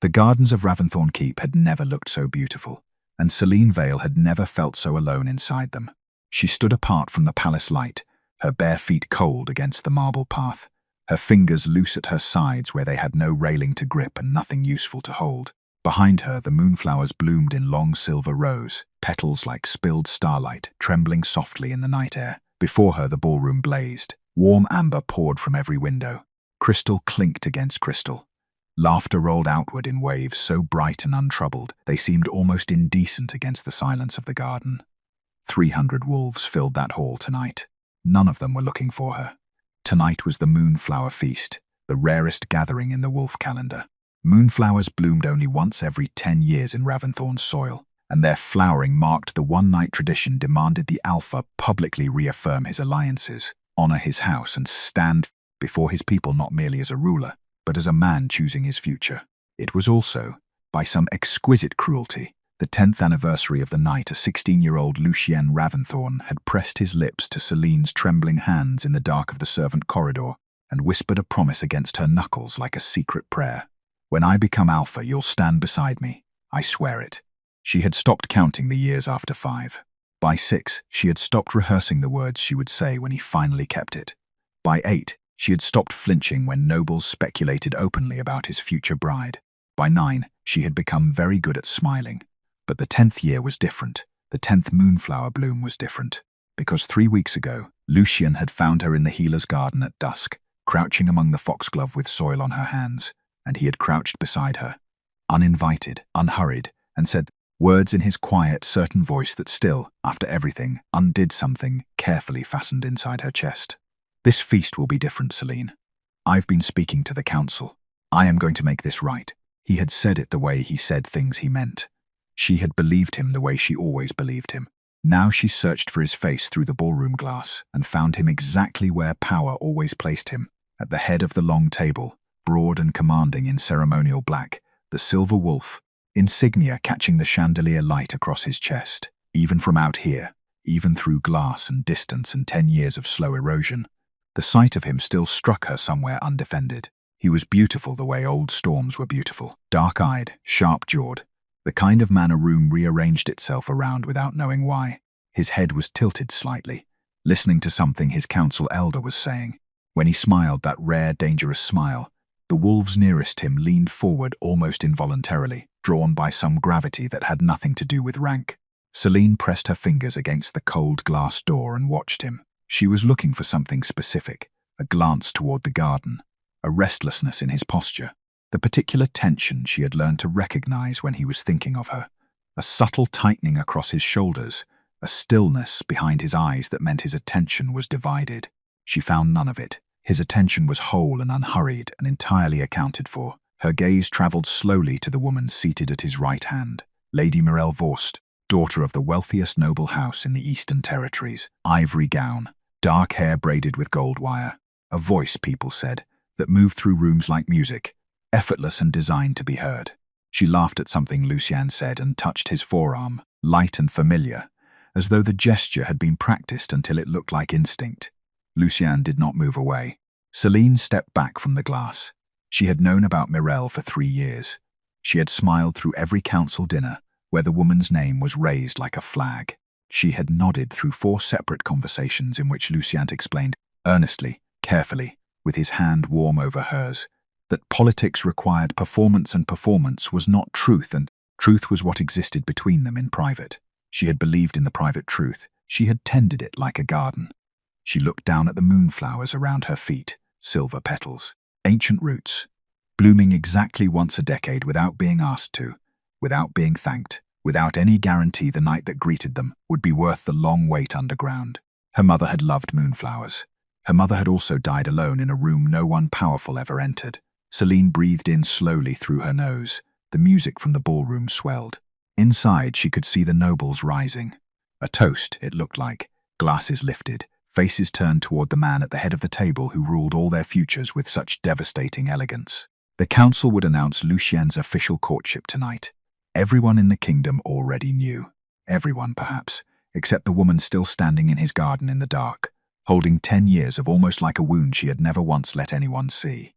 The gardens of Ravensthorn Keep had never looked so beautiful, and Selene Vale had never felt so alone inside them. She stood apart from the palace light, her bare feet cold against the marble path, her fingers loose at her sides where they had no railing to grip and nothing useful to hold. Behind her, the moonflowers bloomed in long silver rows, petals like spilled starlight, trembling softly in the night air. Before her, the ballroom blazed. Warm amber poured from every window. Crystal clinked against crystal. Laughter rolled outward in waves so bright and untroubled, they seemed almost indecent against the silence of the garden. 300 wolves filled that hall tonight. None of them were looking for her. Tonight was the Moonflower Feast, the rarest gathering in the wolf calendar. Moonflowers bloomed only once every 10 years in Ravensthorn's soil, and their flowering marked the one-night tradition demanded the Alpha publicly reaffirm his alliances, honor his house, and stand before his people not merely as a ruler, but as a man choosing his future. It was also, by some exquisite cruelty, the 10th anniversary of the night a 16-year-old Lucien Ravensthorn had pressed his lips to Selene's trembling hands in the dark of the servant corridor and whispered a promise against her knuckles like a secret prayer. "When I become Alpha, you'll stand beside me. I swear it." She had stopped counting the years after 5. By 6, she had stopped rehearsing the words she would say when he finally kept it. By 8, she had stopped flinching when nobles speculated openly about his future bride. By 9, she had become very good at smiling. But the 10th year was different. The 10th moonflower bloom was different. Because 3 weeks ago, Lucien had found her in the healer's garden at dusk, crouching among the foxglove with soil on her hands, and he had crouched beside her, uninvited, unhurried, and said words in his quiet, certain voice that still, after everything, undid something carefully fastened inside her chest. "This feast will be different, Selene. I've been speaking to the council. I am going to make this right." He had said it the way he said things he meant. She had believed him the way she always believed him. Now she searched for his face through the ballroom glass and found him exactly where power always placed him, at the head of the long table, broad and commanding in ceremonial black, the silver wolf, insignia catching the chandelier light across his chest. Even from out here, even through glass and distance and 10 years of slow erosion, the sight of him still struck her somewhere undefended. He was beautiful the way old storms were beautiful, dark-eyed, sharp-jawed, the kind of man a room rearranged itself around without knowing why. His head was tilted slightly, listening to something his council elder was saying. When he smiled that rare, dangerous smile, the wolves nearest him leaned forward almost involuntarily, drawn by some gravity that had nothing to do with rank. Selene pressed her fingers against the cold glass door and watched him. She was looking for something specific, a glance toward the garden, a restlessness in his posture, the particular tension she had learned to recognize when he was thinking of her, a subtle tightening across his shoulders, a stillness behind his eyes that meant his attention was divided. She found none of it. His attention was whole and unhurried and entirely accounted for. Her gaze traveled slowly to the woman seated at his right hand, Lady Mirelle Vorst, daughter of the wealthiest noble house in the Eastern Territories. Ivory gown, dark hair braided with gold wire. A voice, people said, that moved through rooms like music, effortless and designed to be heard. She laughed at something Lucien said and touched his forearm, light and familiar, as though the gesture had been practiced until it looked like instinct. Lucien did not move away. Selene stepped back from the glass. She had known about Mirelle for 3 years. She had smiled through every council dinner, where the woman's name was raised like a flag. She had nodded through 4 separate conversations in which Lucien explained, earnestly, carefully, with his hand warm over hers, that politics required performance and performance was not truth, and truth was what existed between them in private. She had believed in the private truth. She had tended it like a garden. She looked down at the moonflowers around her feet, silver petals, ancient roots, blooming exactly once a decade without being asked to, without being thanked, without any guarantee the night that greeted them would be worth the long wait underground. Her mother had loved moonflowers. Her mother had also died alone in a room no one powerful ever entered. Selene breathed in slowly through her nose. The music from the ballroom swelled. Inside, she could see the nobles rising. A toast, it looked like, glasses lifted, faces turned toward the man at the head of the table who ruled all their futures with such devastating elegance. The council would announce Lucien's official courtship tonight. Everyone in the kingdom already knew. Everyone, perhaps, except the woman still standing in his garden in the dark, holding 10 years of almost like a wound she had never once let anyone see.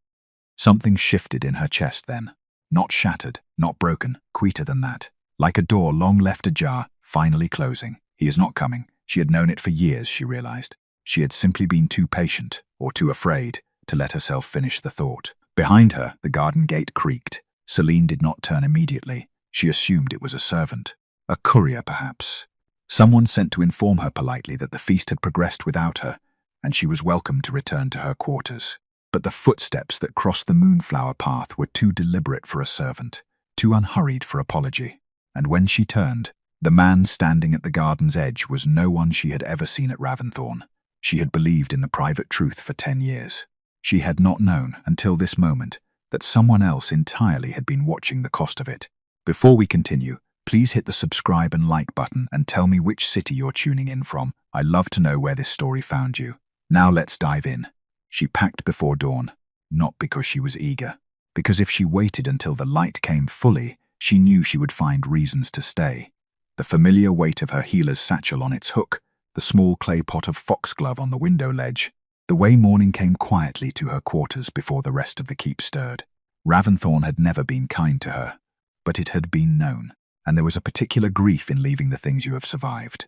Something shifted in her chest then. Not shattered, not broken, quicker than that. Like a door long left ajar, finally closing. He is not coming. She had known it for years, she realized. She had simply been too patient, or too afraid, to let herself finish the thought. Behind her, the garden gate creaked. Celine did not turn immediately. She assumed it was a servant. A courier, perhaps. Someone sent to inform her politely that the feast had progressed without her, and she was welcome to return to her quarters. But the footsteps that crossed the moonflower path were too deliberate for a servant, too unhurried for apology. And when she turned, the man standing at the garden's edge was no one she had ever seen at Ravensthorn. She had believed in the private truth for 10 years. She had not known, until this moment, that someone else entirely had been watching the cost of it. Before we continue, please hit the subscribe and like button and tell me which city you're tuning in from. I love to know where this story found you. Now let's dive in. She packed before dawn, not because she was eager, because if she waited until the light came fully, she knew she would find reasons to stay. The familiar weight of her healer's satchel on its hook, the small clay pot of foxglove on the window ledge, the way morning came quietly to her quarters before the rest of the keep stirred. Ravensthorn had never been kind to her, but it had been known, and there was a particular grief in leaving the things you have survived.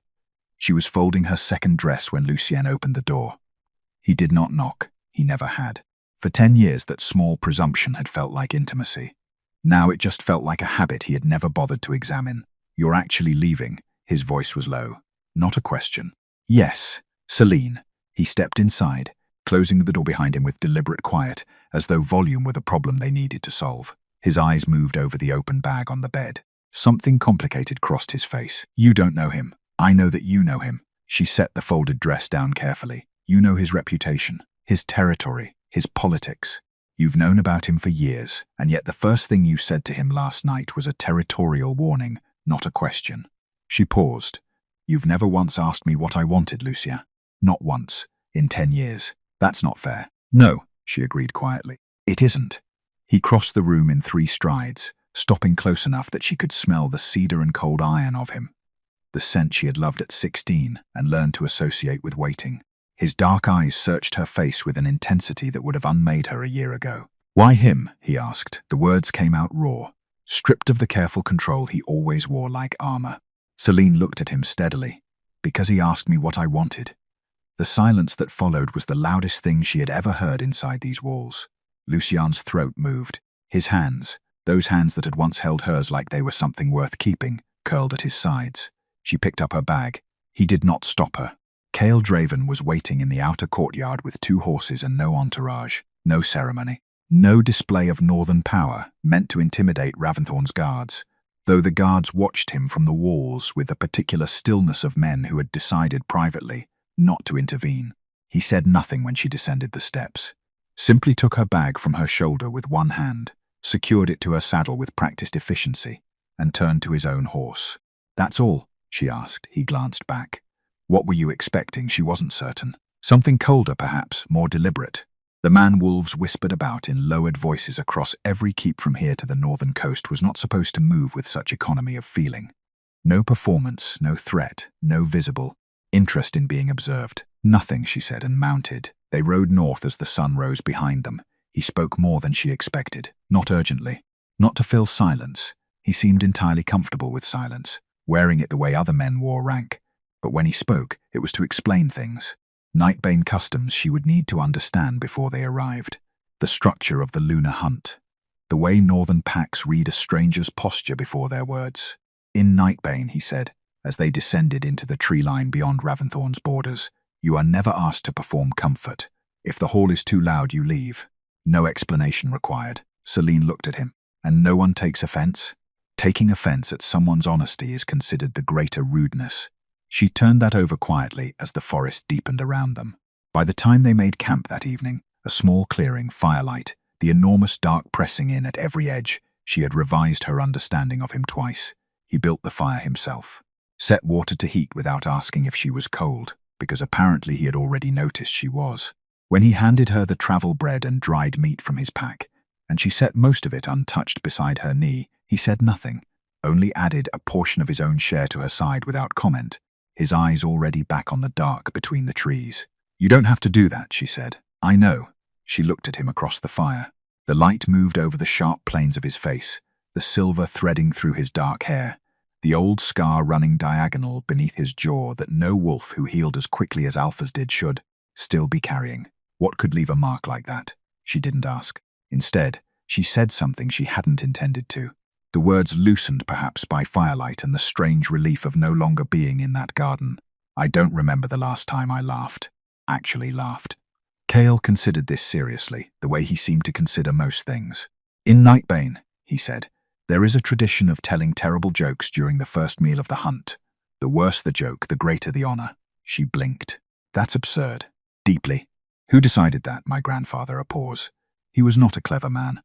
She was folding her second dress when Lucien opened the door. He did not knock. He never had. For 10 years that small presumption had felt like intimacy. Now it just felt like a habit he had never bothered to examine. "You're actually leaving?" His voice was low. Not a question. "Yes, Celine." He stepped inside, closing the door behind him with deliberate quiet, as though volume were the problem they needed to solve. His eyes moved over the open bag on the bed. Something complicated crossed his face. "You don't know him. I know that you know him." She set the folded dress down carefully. "You know his reputation, his territory, his politics. You've known about him for years, and yet the first thing you said to him last night was a territorial warning, not a question." She paused. "You've never once asked me what I wanted, Lucia. Not once. In 10 years. That's not fair." "No," she agreed quietly. "It isn't." He crossed the room in 3 strides, stopping close enough that she could smell the cedar and cold iron of him. The scent she had loved at 16 and learned to associate with waiting. His dark eyes searched her face with an intensity that would have unmade her a year ago. "Why him?" he asked. The words came out raw, stripped of the careful control he always wore like armor. Celine looked at him steadily. "Because he asked me what I wanted." The silence that followed was the loudest thing she had ever heard inside these walls. Lucien's throat moved. His hands, those hands that had once held hers like they were something worth keeping, curled at his sides. She picked up her bag. He did not stop her. Cale Draven was waiting in the outer courtyard with 2 horses and no entourage, no ceremony, no display of northern power meant to intimidate Ravensthorn's guards, though the guards watched him from the walls with the particular stillness of men who had decided privately not to intervene. He said nothing when she descended the steps, simply took her bag from her shoulder with one hand, secured it to her saddle with practiced efficiency, and turned to his own horse. "That's all?" she asked. He glanced back. What were you expecting? She wasn't certain. Something colder, perhaps, more deliberate. The man-wolves whispered about in lowered voices across every keep from here to the northern coast was not supposed to move with such economy of feeling. No performance, no threat, no visible interest in being observed. "Nothing," she said, and mounted. They rode north as the sun rose behind them. He spoke more than she expected, not urgently, not to fill silence. He seemed entirely comfortable with silence, wearing it the way other men wore rank. But when he spoke, it was to explain things. Nightbane customs she would need to understand before they arrived. The structure of the lunar hunt. The way northern packs read a stranger's posture before their words. "In Nightbane," he said, as they descended into the tree line beyond Ravensthorn's borders, "you are never asked to perform comfort. If the hall is too loud, you leave. No explanation required." Celine looked at him. "And no one takes offense?" Taking offense at someone's honesty is considered the greater rudeness. She turned that over quietly as the forest deepened around them. By the time they made camp that evening, a small clearing, firelight, the enormous dark pressing in at every edge, she had revised her understanding of him twice. He built the fire himself, set water to heat without asking if she was cold, because apparently he had already noticed she was. When he handed her the travel bread and dried meat from his pack, and she set most of it untouched beside her knee, he said nothing, only added a portion of his own share to her side without comment, his eyes already back on the dark between the trees. "You don't have to do that," she said. "I know." She looked at him across the fire. The light moved over the sharp planes of his face, the silver threading through his dark hair, the old scar running diagonal beneath his jaw that no wolf who healed as quickly as Alpha's did should still be carrying. What could leave a mark like that? She didn't ask. Instead, she said something she hadn't intended to. The words loosened perhaps by firelight and the strange relief of no longer being in that garden. I don't remember the last time I laughed. Actually laughed. Cale considered this seriously, the way he seemed to consider most things. In Nightbane, he said, there is a tradition of telling terrible jokes during the first meal of the hunt. The worse the joke, the greater the honor. She blinked. That's absurd. Deeply. Who decided that? My grandfather. A pause. He was not a clever man.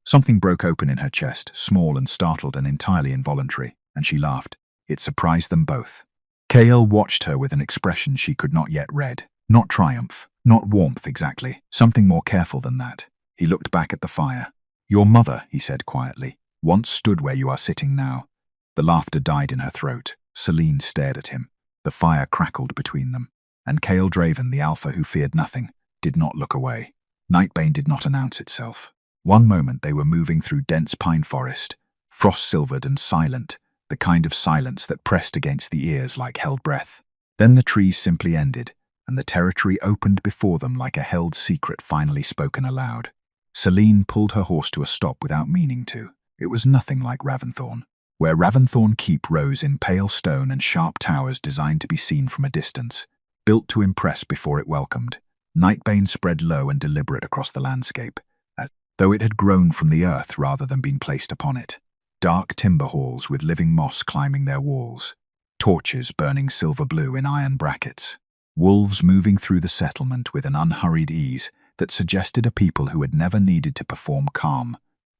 Something broke open in her chest, small and startled and entirely involuntary, and she laughed. It surprised them both. Cale watched her with an expression she could not yet read. Not triumph, not warmth exactly, something more careful than that. He looked back at the fire. Your mother, he said quietly, once stood where you are sitting now. The laughter died in her throat. Celine stared at him. The fire crackled between them. And Cale Draven, the alpha who feared nothing, did not look away. Nightbane did not announce itself. One moment they were moving through dense pine forest, frost-silvered and silent, the kind of silence that pressed against the ears like held breath. Then the trees simply ended, and the territory opened before them like a held secret finally spoken aloud. Celine pulled her horse to a stop without meaning to. It was nothing like Raventhorn. Where Raventhorn Keep rose in pale stone and sharp towers designed to be seen from a distance, built to impress before it welcomed, Nightbane spread low and deliberate across the landscape, as though it had grown from the earth rather than been placed upon it. Dark timber halls with living moss climbing their walls, torches burning silver blue in iron brackets, wolves moving through the settlement with an unhurried ease that suggested a people who had never needed to perform calm,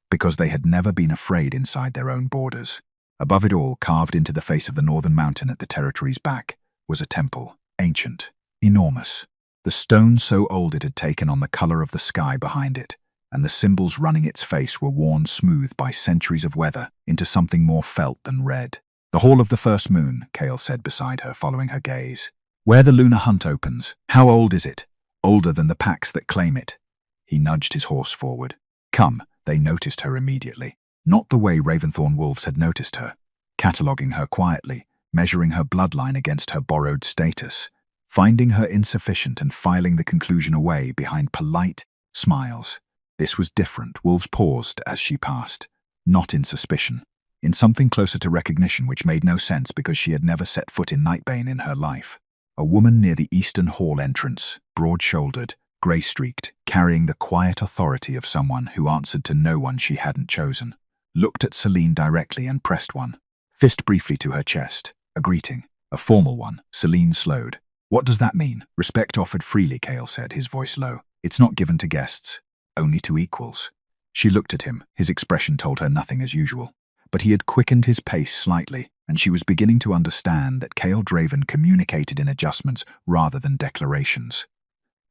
because they had never been afraid inside their own borders. Above it all, carved into the face of the northern mountain at the territory's back, was a temple, ancient, enormous. The stone so old it had taken on the color of the sky behind it, and the symbols running its face were worn smooth by centuries of weather into something more felt than red. The Hall of the First Moon, Cale said beside her, following her gaze. Where the lunar hunt opens. How old is it? Older than the packs that claim it. He nudged his horse forward. Come. They noticed her immediately. Not the way Raventhorn wolves had noticed her, cataloguing her quietly, measuring her bloodline against her borrowed status, finding her insufficient and filing the conclusion away behind polite smiles. This was different. Wolves paused as she passed, not in suspicion, in something closer to recognition which made no sense because she had never set foot in Nightbane in her life. A woman near the eastern hall entrance, broad-shouldered, grey-streaked, carrying the quiet authority of someone who answered to no one she hadn't chosen, looked at Celine directly and pressed one fist briefly to her chest. A greeting, a formal one. Celine slowed. What does that mean? Respect offered freely, Cale said, his voice low. It's not given to guests, only to equals. She looked at him. His expression told her nothing as usual. But he had quickened his pace slightly, and she was beginning to understand that Cale Draven communicated in adjustments rather than declarations.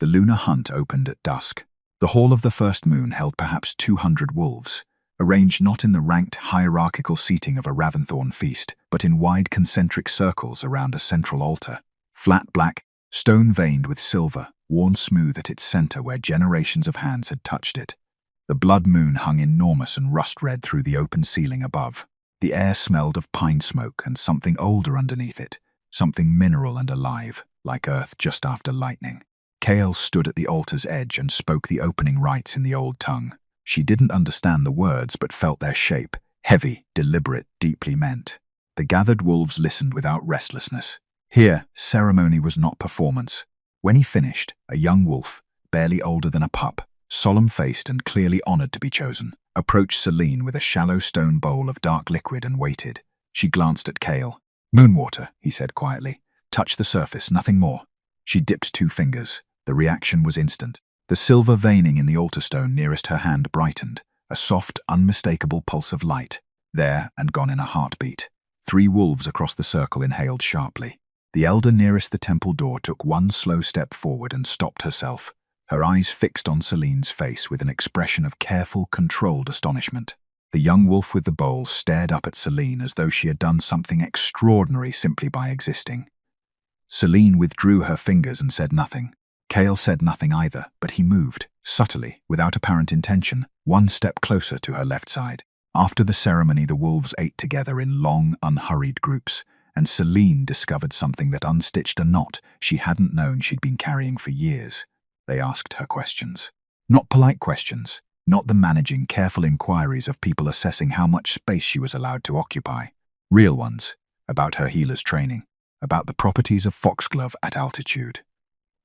The lunar hunt opened at dusk. The Hall of the First Moon held perhaps 200 wolves, arranged not in the ranked hierarchical seating of a Raventhorn feast, but in wide concentric circles around a central altar. Flat black, stone veined with silver, worn smooth at its center where generations of hands had touched it. The blood moon hung enormous and rust-red through the open ceiling above. The air smelled of pine smoke and something older underneath it, something mineral and alive, like earth just after lightning. Cale stood at the altar's edge and spoke the opening rites in the old tongue. She didn't understand the words but felt their shape, heavy, deliberate, deeply meant. The gathered wolves listened without restlessness. Here, ceremony was not performance. When he finished, a young wolf, barely older than a pup, solemn-faced and clearly honored to be chosen, approached Celine with a shallow stone bowl of dark liquid and waited. She glanced at Cale. Moonwater, he said quietly. Touch the surface, nothing more. She dipped 2 fingers. The reaction was instant. The silver veining in the altar stone nearest her hand brightened, a soft, unmistakable pulse of light, there and gone in a heartbeat. 3 wolves across the circle inhaled sharply. The elder nearest the temple door took one slow step forward and stopped herself, her eyes fixed on Celine's face with an expression of careful, controlled astonishment. The young wolf with the bowl stared up at Celine as though she had done something extraordinary simply by existing. Celine withdrew her fingers and said nothing. Cale said nothing either, but he moved, subtly, without apparent intention, one step closer to her left side. After the ceremony, the wolves ate together in long, unhurried groups, and Celine discovered something that unstitched a knot she hadn't known she'd been carrying for years. They asked her questions. Not polite questions, not the managing, careful inquiries of people assessing how much space she was allowed to occupy. Real ones, about her healer's training, about the properties of foxglove at altitude,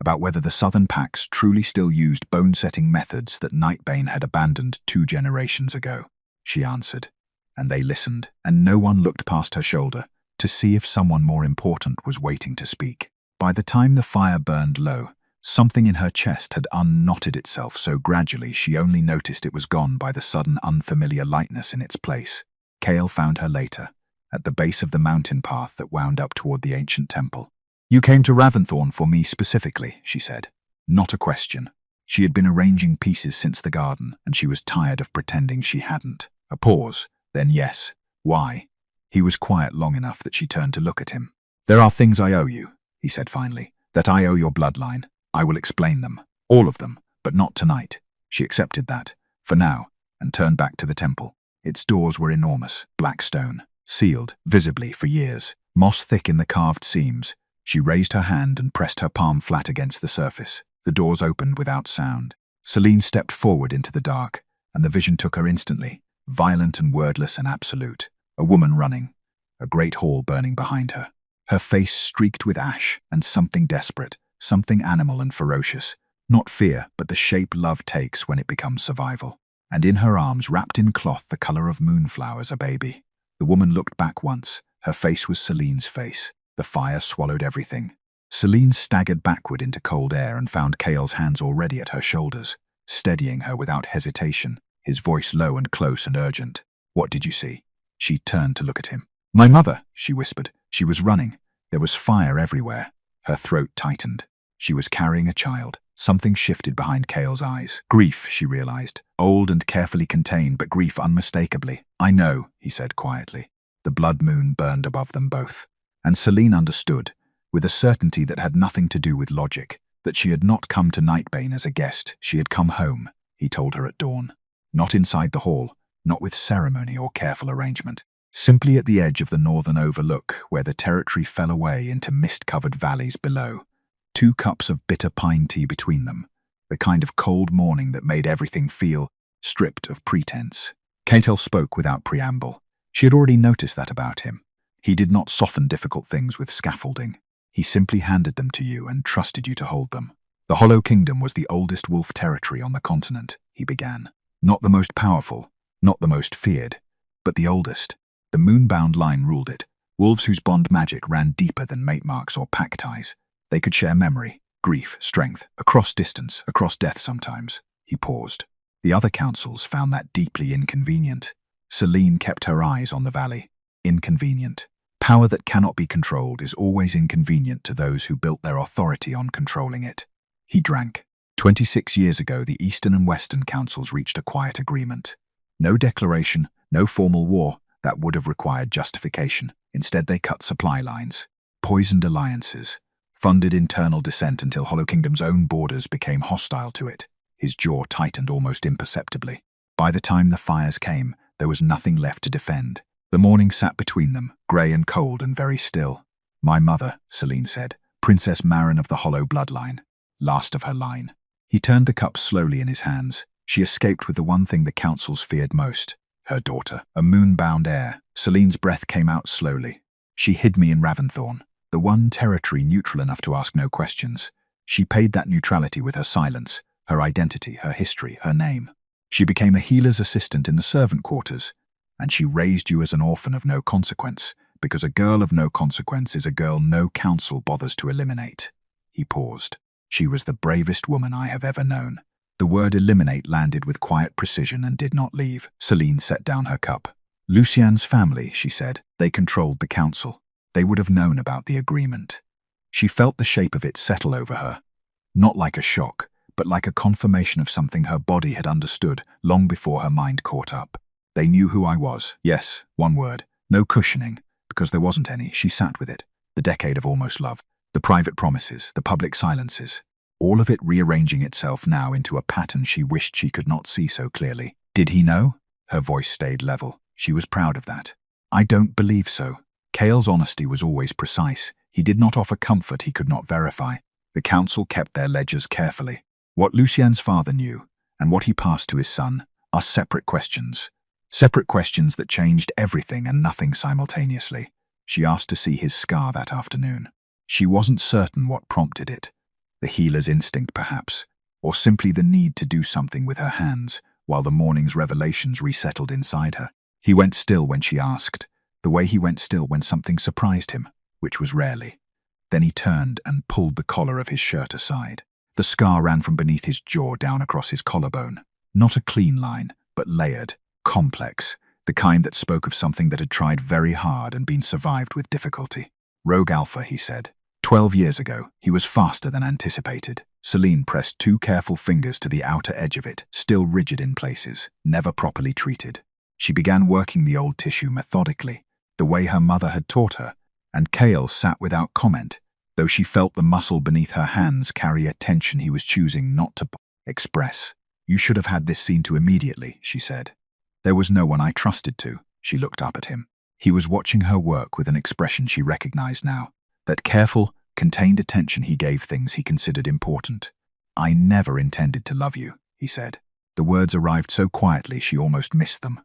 about whether the southern packs truly still used bone-setting methods that Nightbane had abandoned 2 generations ago. She answered, and they listened, and no one looked past her shoulder to see if someone more important was waiting to speak. By the time the fire burned low, something in her chest had unknotted itself so gradually she only noticed it was gone by the sudden unfamiliar lightness in its place. Cale found her later, at the base of the mountain path that wound up toward the ancient temple. "You came to Ravensthorn for me specifically," she said. Not a question. She had been arranging pieces since the garden, and she was tired of pretending she hadn't. A pause, then yes. Why? He was quiet long enough that she turned to look at him. "There are things I owe you," he said finally, "that I owe your bloodline. I will explain them. All of them, but not tonight." She accepted that, for now, and turned back to the temple. Its doors were enormous, black stone, sealed, visibly, for years, moss thick in the carved seams. She raised her hand and pressed her palm flat against the surface. The doors opened without sound. Celine stepped forward into the dark, and the vision took her instantly, violent and wordless and absolute. A woman running, a great hall burning behind her. Her face streaked with ash and something desperate, something animal and ferocious. Not fear, but the shape love takes when it becomes survival. And in her arms, wrapped in cloth the color of moonflowers, a baby. The woman looked back once. Her face was Celine's face. The fire swallowed everything. Celine staggered backward into cold air and found Cale's hands already at her shoulders, steadying her without hesitation, his voice low and close and urgent. "What did you see?" She turned to look at him. "My mother," she whispered. She was running. There was fire everywhere. Her throat tightened. She was carrying a child. Something shifted behind Cale's eyes. Grief, she realized. Old and carefully contained, but grief unmistakably. "I know," he said quietly. The blood moon burned above them both. And Celine understood, with a certainty that had nothing to do with logic, that she had not come to Nightbane as a guest. She had come home, he told her at dawn. Not inside the hall, not with ceremony or careful arrangement. Simply at the edge of the northern overlook, where the territory fell away into mist-covered valleys below. 2 cups of bitter pine tea between them, the kind of cold morning that made everything feel stripped of pretense. Catel spoke without preamble. She had already noticed that about him. He did not soften difficult things with scaffolding. He simply handed them to you and trusted you to hold them. "The Hollow Kingdom was the oldest wolf territory on the continent," he began. "Not the most powerful, not the most feared, but the oldest. The moonbound line ruled it. Wolves whose bond magic ran deeper than mate marks or pack ties. They could share memory, grief, strength, across distance, across death sometimes." He paused. The other councils found that deeply inconvenient. Celine kept her eyes on the valley. Inconvenient. Power that cannot be controlled is always inconvenient to those who built their authority on controlling it. He drank. 26 years ago, the Eastern and Western councils reached a quiet agreement. No declaration, no formal war that would have required justification. Instead, they cut supply lines, poisoned alliances, funded internal dissent until Hollow Kingdom's own borders became hostile to it. His jaw tightened almost imperceptibly. By the time the fires came, there was nothing left to defend. The morning sat between them, grey and cold and very still. "My mother," Celine said, "Princess Marin of the Hollow Bloodline. Last of her line." He turned the cup slowly in his hands. She escaped with the one thing the councils feared most. Her daughter, a moon-bound heir. Celine's breath came out slowly. "She hid me in Ravensthorn, the one territory neutral enough to ask no questions. She paid that neutrality with her silence, her identity, her history, her name. She became a healer's assistant in the servant quarters, and she raised you as an orphan of no consequence, because a girl of no consequence is a girl no council bothers to eliminate." He paused. "She was the bravest woman I have ever known." The word eliminate landed with quiet precision and did not leave. Celine set down her cup. "Lucien's family," she said. "They controlled the council. They would have known about the agreement." She felt the shape of it settle over her. Not like a shock, but like a confirmation of something her body had understood long before her mind caught up. "They knew who I was." Yes, one word. No cushioning, because there wasn't any. She sat with it. The decade of almost love. The private promises, the public silences. all of it rearranging itself now into a pattern she wished she could not see so clearly. Did he know? Her voice stayed level. She was proud of that. I don't believe so. Cale's honesty was always precise. He did not offer comfort he could not verify. The council kept their ledgers carefully. What Lucien's father knew, and what he passed to his son, are separate questions. Separate questions that changed everything and nothing simultaneously. She asked to see his scar that afternoon. She wasn't certain what prompted it. The healer's instinct, perhaps, or simply the need to do something with her hands, while the morning's revelations resettled inside her. He went still when she asked, the way he went still when something surprised him, which was rarely. Then he turned and pulled the collar of his shirt aside. The scar ran from beneath his jaw down across his collarbone. Not a clean line, but layered, complex, the kind that spoke of something that had tried very hard and been survived with difficulty. Rogue Alpha, he said. 12 years ago, he was faster than anticipated. Celine pressed 2 careful fingers to the outer edge of it, still rigid in places, never properly treated. She began working the old tissue methodically, the way her mother had taught her, and Cale sat without comment, though she felt the muscle beneath her hands carry a tension he was choosing not to express. You should have had this seen to immediately, she said. There was no one I trusted to. She looked up at him. He was watching her work with an expression she recognized now. That careful, contained attention he gave things he considered important. I never intended to love you, he said. The words arrived so quietly she almost missed them.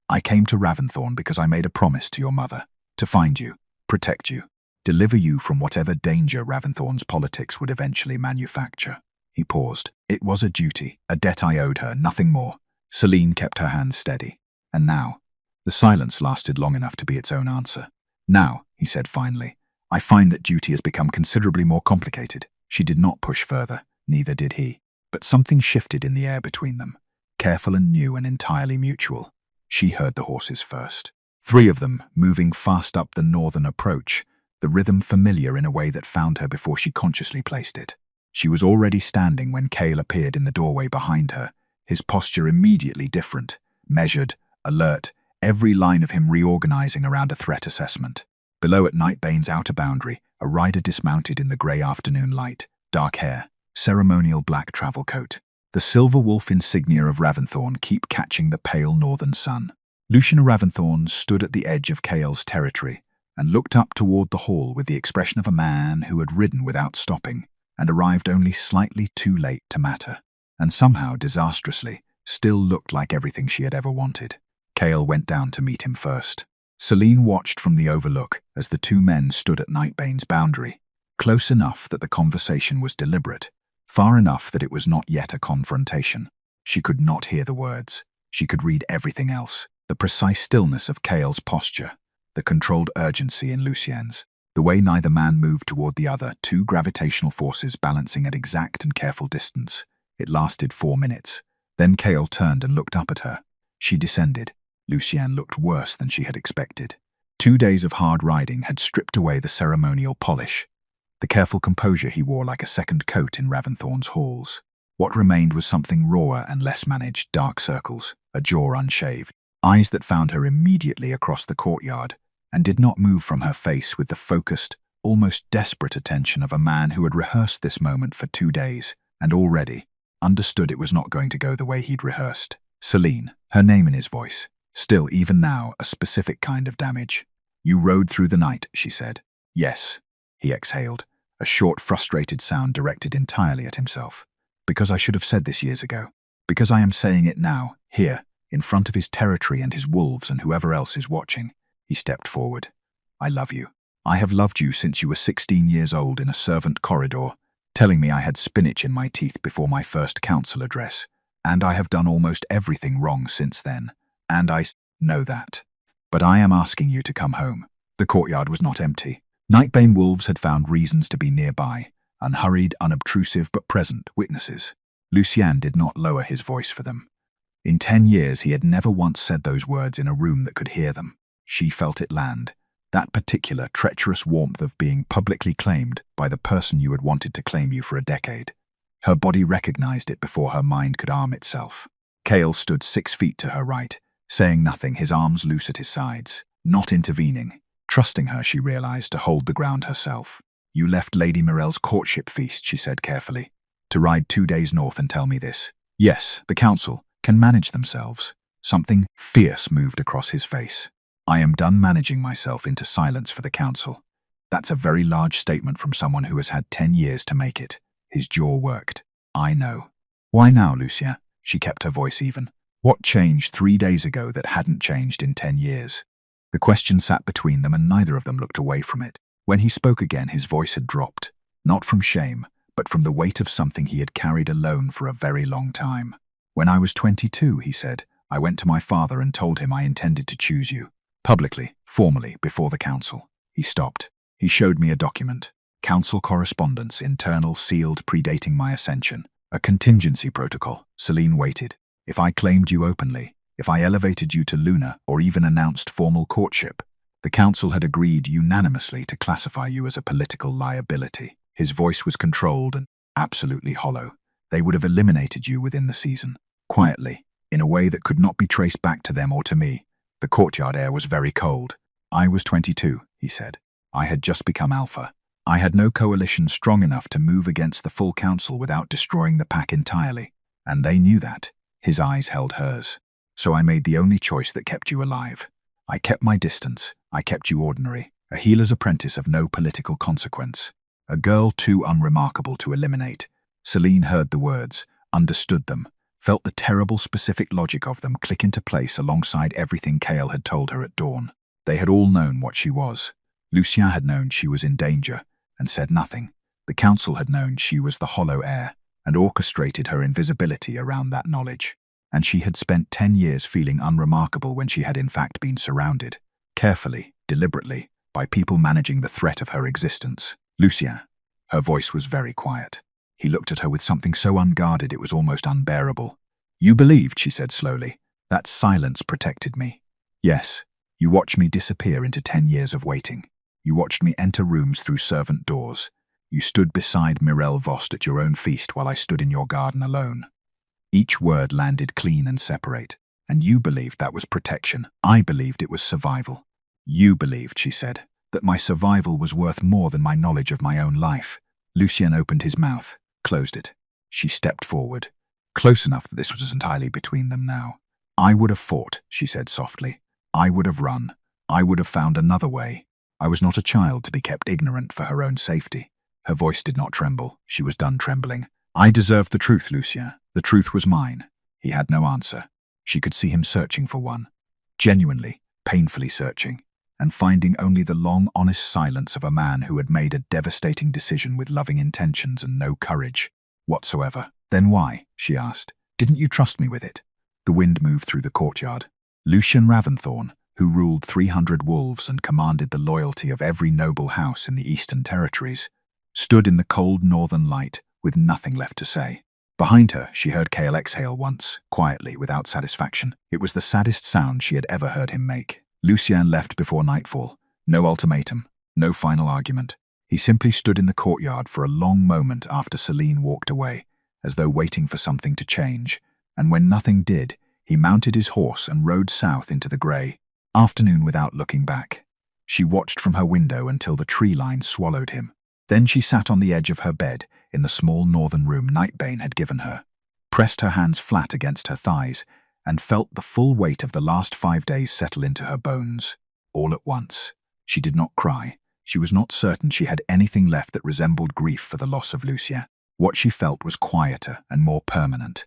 I came to Ravensthorn because I made a promise to your mother, to find you, protect you, deliver you from whatever danger Ravensthorn's politics would eventually manufacture. He paused. It was a duty, a debt I owed her, nothing more. Celine kept her hands steady. And now? The silence lasted long enough to be its own answer. Now, he said finally, I find that duty has become considerably more complicated. She did not push further, neither did he. But something shifted in the air between them, careful and new and entirely mutual. She heard the horses first. 3 of them, moving fast up the northern approach, the rhythm familiar in a way that found her before she consciously placed it. She was already standing when Cale appeared in the doorway behind her, his posture immediately different, measured, alert, every line of him reorganizing around a threat assessment. Below at Nightbane's outer boundary, a rider dismounted in the grey afternoon light, dark hair, ceremonial black travel coat. The silver wolf insignia of Ravensthorn keep catching the pale northern sun. Lucien Ravensthorn stood at the edge of Cale's territory and looked up toward the hall with the expression of a man who had ridden without stopping and arrived only slightly too late to matter, and somehow, disastrously, still looked like everything she had ever wanted. Cale went down to meet him first. Celine watched from the overlook as the 2 men stood at Nightbane's boundary, close enough that the conversation was deliberate, far enough that it was not yet a confrontation. She could not hear the words. She could read everything else. The precise stillness of Cale's posture, the controlled urgency in Lucien's, the way neither man moved toward the other, 2 gravitational forces balancing at exact and careful distance. It lasted 4 minutes. Then Cale turned and looked up at her. She descended. Lucien looked worse than she had expected. 2 days of hard riding had stripped away the ceremonial polish, the careful composure he wore like a second coat in Ravensthorn's halls. What remained was something rawer and less managed, dark circles, a jaw unshaved, eyes that found her immediately across the courtyard and did not move from her face with the focused, almost desperate attention of a man who had rehearsed this moment for 2 days and already understood it was not going to go the way he'd rehearsed. Celine, her name in his voice, still, even now, a specific kind of damage. You rode through the night, she said. Yes, he exhaled, a short, frustrated sound directed entirely at himself. Because I should have said this years ago. Because I am saying it now, here, in front of his territory and his wolves and whoever else is watching. He stepped forward. I love you. I have loved you since you were 16 years old in a servant corridor, telling me I had spinach in my teeth before my first council address, and I have done almost everything wrong since then, and I know that. But I am asking you to come home. The courtyard was not empty. Nightbane wolves had found reasons to be nearby, unhurried, unobtrusive but present witnesses. Lucien did not lower his voice for them. In 10 years he had never once said those words in a room that could hear them. She felt it land, that particular treacherous warmth of being publicly claimed by the person you had wanted to claim you for a decade. Her body recognized it before her mind could arm itself. Cale stood 6 feet to her right, saying nothing, his arms loose at his sides, not intervening, trusting her, she realized, to hold the ground herself. You left Lady Morel's courtship feast, she said carefully. To ride 2 days north and tell me this. Yes, the council can manage themselves. Something fierce moved across his face. I am done managing myself into silence for the council. That's a very large statement from someone who has had 10 years to make it. His jaw worked. I know. Why now, Lucia? She kept her voice even. What changed 3 days ago that hadn't changed in 10 years? The question sat between them and neither of them looked away from it. When he spoke again, his voice had dropped. Not from shame, but from the weight of something he had carried alone for a very long time. When I was 22, he said, I went to my father and told him I intended to choose you. Publicly, formally, before the council. He stopped. He showed me a document. Council correspondence, internal, sealed, predating my ascension. A contingency protocol. Celine waited. If I claimed you openly, if I elevated you to Luna, or even announced formal courtship, the council had agreed unanimously to classify you as a political liability. His voice was controlled and absolutely hollow. They would have eliminated you within the season. Quietly, in a way that could not be traced back to them or to me. The courtyard air was very cold. I was 22, he said. I had just become alpha. I had no coalition strong enough to move against the full council without destroying the pack entirely. And they knew that. His eyes held hers. So I made the only choice that kept you alive. I kept my distance. I kept you ordinary. A healer's apprentice of no political consequence. A girl too unremarkable to eliminate. Celine heard the words, understood them, felt the terrible specific logic of them click into place alongside everything Kale had told her at dawn. They had all known what she was. Lucien had known she was in danger, and said nothing. The council had known she was the hollow heir, and orchestrated her invisibility around that knowledge. And she had spent 10 years feeling unremarkable when she had in fact been surrounded, carefully, deliberately, by people managing the threat of her existence. Lucien. Her voice was very quiet. He looked at her with something so unguarded it was almost unbearable. You believed, she said slowly. That silence protected me. Yes, you watched me disappear into 10 years of waiting. You watched me enter rooms through servant doors. You stood beside Mirelle Vost at your own feast while I stood in your garden alone. Each word landed clean and separate. And you believed that was protection. I believed it was survival. You believed, she said, that my survival was worth more than my knowledge of my own life. Lucien opened his mouth, closed it. She stepped forward, close enough that this was entirely between them now. I would have fought, she said softly. I would have run. I would have found another way. I was not a child to be kept ignorant for her own safety. Her voice did not tremble. She was done trembling. I deserved the truth, Lucien. The truth was mine. He had no answer. She could see him searching for one. Genuinely, painfully searching, and finding only the long, honest silence of a man who had made a devastating decision with loving intentions and no courage whatsoever. Then why? She asked. Didn't you trust me with it? The wind moved through the courtyard. Lucien Raventhorn, who ruled 300 wolves and commanded the loyalty of every noble house in the Eastern Territories, stood in the cold northern light with nothing left to say. Behind her, she heard Kale exhale once, quietly, without satisfaction. It was the saddest sound she had ever heard him make. Lucien left before nightfall. No ultimatum, no final argument. He simply stood in the courtyard for a long moment after Celine walked away, as though waiting for something to change. And when nothing did, he mounted his horse and rode south into the grey afternoon without looking back. She watched from her window until the tree line swallowed him. Then she sat on the edge of her bed in the small northern room Nightbane had given her, pressed her hands flat against her thighs, and felt the full weight of the last 5 days settle into her bones. All at once. She did not cry. She was not certain she had anything left that resembled grief for the loss of Lucien. What she felt was quieter and more permanent.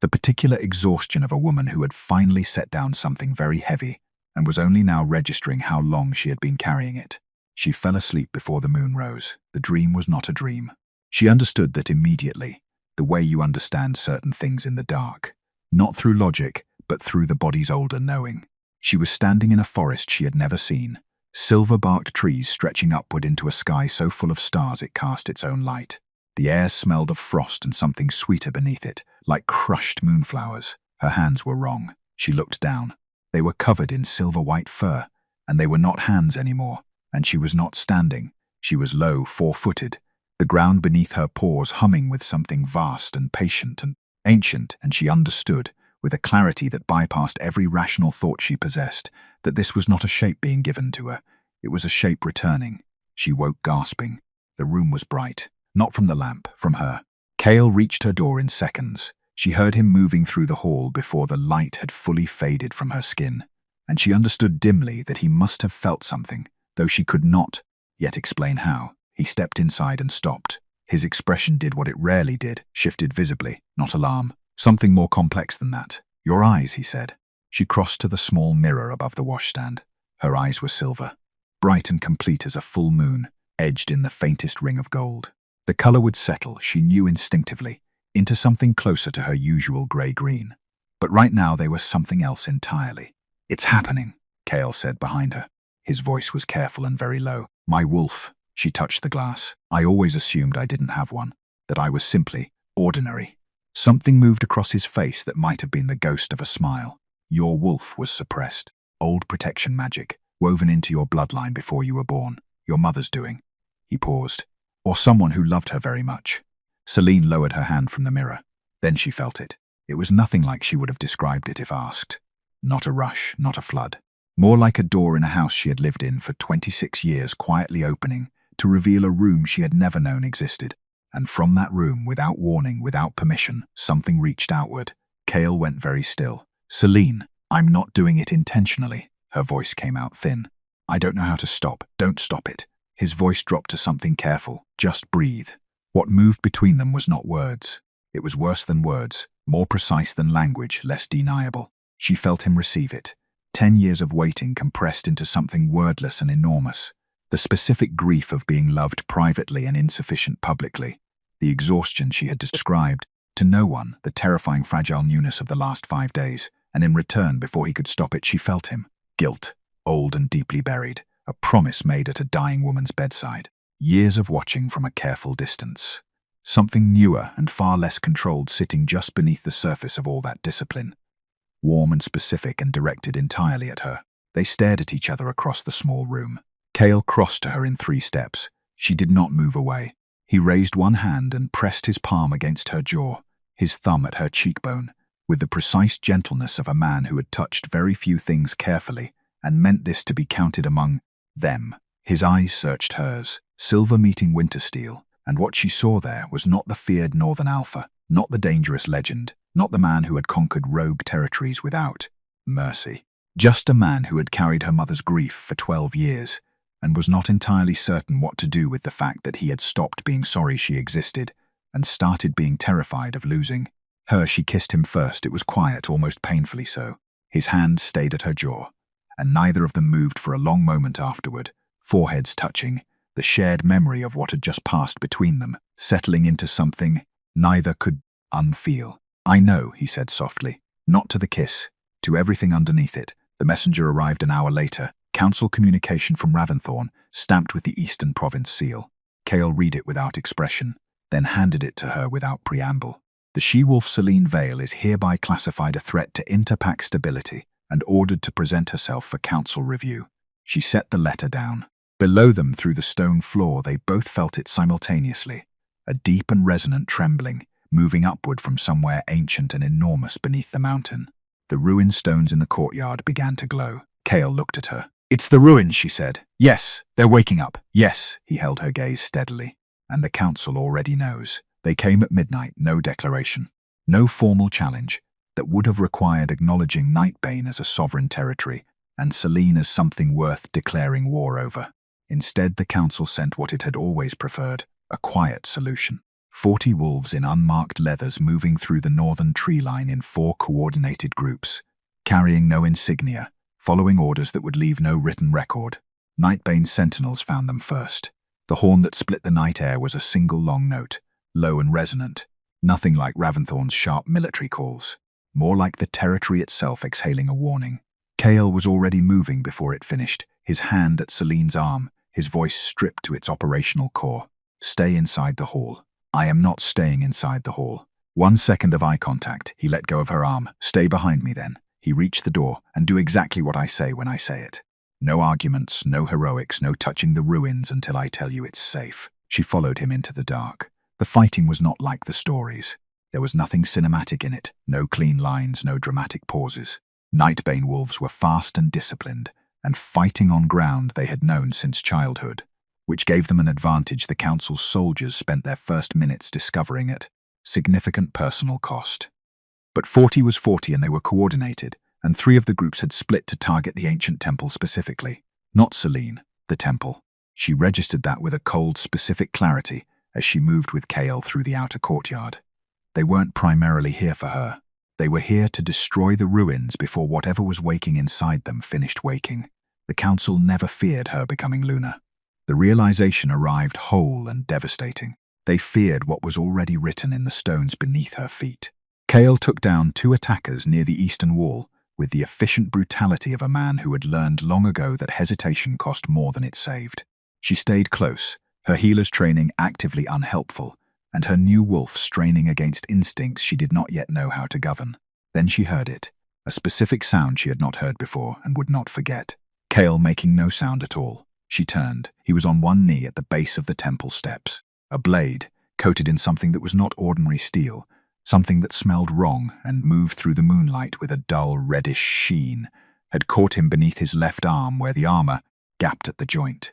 The particular exhaustion of a woman who had finally set down something very heavy and was only now registering how long she had been carrying it. She fell asleep before the moon rose. The dream was not a dream. She understood that immediately, the way you understand certain things in the dark. Not through logic, but through the body's older knowing. She was standing in a forest she had never seen, silver-barked trees stretching upward into a sky so full of stars it cast its own light. The air smelled of frost and something sweeter beneath it, like crushed moonflowers. Her hands were wrong. She looked down. They were covered in silver-white fur, and they were not hands anymore, and she was not standing. She was low, 4-footed, the ground beneath her paws humming with something vast and patient and ancient, and she understood, with a clarity that bypassed every rational thought she possessed, that this was not a shape being given to her. It was a shape returning. She woke gasping. The room was bright. Not from the lamp, from her. Kale reached her door in seconds. She heard him moving through the hall before the light had fully faded from her skin, and she understood dimly that he must have felt something, though she could not yet explain how. He stepped inside and stopped. His expression did what it rarely did, shifted visibly, not alarm. Something more complex than that. "Your eyes," he said. She crossed to the small mirror above the washstand. Her eyes were silver, bright and complete as a full moon, edged in the faintest ring of gold. The color would settle, she knew instinctively, into something closer to her usual grey-green. But right now they were something else entirely. "It's happening," Kale said behind her. His voice was careful and very low. "My wolf." She touched the glass. "I always assumed I didn't have one, that I was simply ordinary." Something moved across his face that might have been the ghost of a smile. "Your wolf was suppressed. Old protection magic, woven into your bloodline before you were born. Your mother's doing." He paused. "Or someone who loved her very much." Celine lowered her hand from the mirror. Then she felt it. It was nothing like she would have described it if asked. Not a rush, not a flood. More like a door in a house she had lived in for 26 years quietly opening to reveal a room she had never known existed. And from that room, without warning, without permission, something reached outward. Kale went very still. "Celine, I'm not doing it intentionally." Her voice came out thin. "I don't know how to stop. Don't stop it." His voice dropped to something careful. "Just breathe." What moved between them was not words. It was worse than words, more precise than language, less deniable. She felt him receive it. 10 years of waiting compressed into something wordless and enormous. The specific grief of being loved privately and insufficient publicly. The exhaustion she had described to no one, the terrifying fragile newness of the last 5 days. And in return, before he could stop it, she felt him. Guilt, old and deeply buried. A promise made at a dying woman's bedside. Years of watching from a careful distance. Something newer and far less controlled sitting just beneath the surface of all that discipline. Warm and specific and directed entirely at her. They stared at each other across the small room. Kale crossed to her in 3 steps. She did not move away. He raised one hand and pressed his palm against her jaw, his thumb at her cheekbone, with the precise gentleness of a man who had touched very few things carefully and meant this to be counted among them. His eyes searched hers, silver meeting winter steel, and what she saw there was not the feared Northern Alpha, not the dangerous legend, not the man who had conquered rogue territories without mercy. Just a man who had carried her mother's grief for 12 years and was not entirely certain what to do with the fact that he had stopped being sorry she existed and started being terrified of losing her. She kissed him first. It was quiet, almost painfully so. His hand stayed at her jaw, and neither of them moved for a long moment afterward, foreheads touching, the shared memory of what had just passed between them, settling into something neither could unfeel. "I know," he said softly, "not to the kiss, to everything underneath it." The messenger arrived an hour later, council communication from Ravensthorn, stamped with the Eastern Province seal. Kale read it without expression, then handed it to her without preamble. "The she-wolf Celine Vale is hereby classified a threat to interpack stability and ordered to present herself for council review." She set the letter down. Below them, through the stone floor, they both felt it simultaneously, a deep and resonant trembling, moving upward from somewhere ancient and enormous beneath the mountain. The ruined stones in the courtyard began to glow. Kale looked at her. "It's the ruins," she said. "Yes, they're waking up. Yes." He held her gaze steadily. "And the council already knows. They came at midnight, no declaration, no formal challenge that would have required acknowledging Nightbane as a sovereign territory and Celine as something worth declaring war over. Instead, the council sent what it had always preferred, a quiet solution. 40 wolves in unmarked leathers moving through the northern tree line in 4 coordinated groups, carrying no insignia, following orders that would leave no written record. Nightbane's sentinels found them first. The horn that split the night air was a single long note, low and resonant, nothing like Ravensthorn's sharp military calls, more like the territory itself exhaling a warning. Kale was already moving before it finished, his hand at Celine's arm, his voice stripped to its operational core. "Stay inside the hall." "I am not staying inside the hall." 1 second of eye contact, he let go of her arm. "Stay behind me then." He reached the door. "And do exactly what I say when I say it. No arguments, no heroics, no touching the ruins until I tell you it's safe." She followed him into the dark. The fighting was not like the stories. There was nothing cinematic in it, no clean lines, no dramatic pauses. Nightbane wolves were fast and disciplined, and fighting on ground they had known since childhood, which gave them an advantage the council's soldiers spent their first minutes discovering it. significant personal cost. But 40 was 40 and they were coordinated, and 3 of the groups had split to target the ancient temple specifically. Not Celine, the temple. She registered that with a cold, specific clarity as she moved with Kale through the outer courtyard. They weren't primarily here for her. They were here to destroy the ruins before whatever was waking inside them finished waking. The council never feared her becoming Luna. The realization arrived whole and devastating. They feared what was already written in the stones beneath her feet. Kale took down 2 attackers near the eastern wall with the efficient brutality of a man who had learned long ago that hesitation cost more than it saved. She stayed close, her healer's training actively unhelpful, and her new wolf straining against instincts she did not yet know how to govern. Then she heard it, a specific sound she had not heard before and would not forget. Kale making no sound at all. She turned. He was on one knee at the base of the temple steps. A blade, coated in something that was not ordinary steel, something that smelled wrong and moved through the moonlight with a dull reddish sheen, had caught him beneath his left arm where the armor gapped at the joint.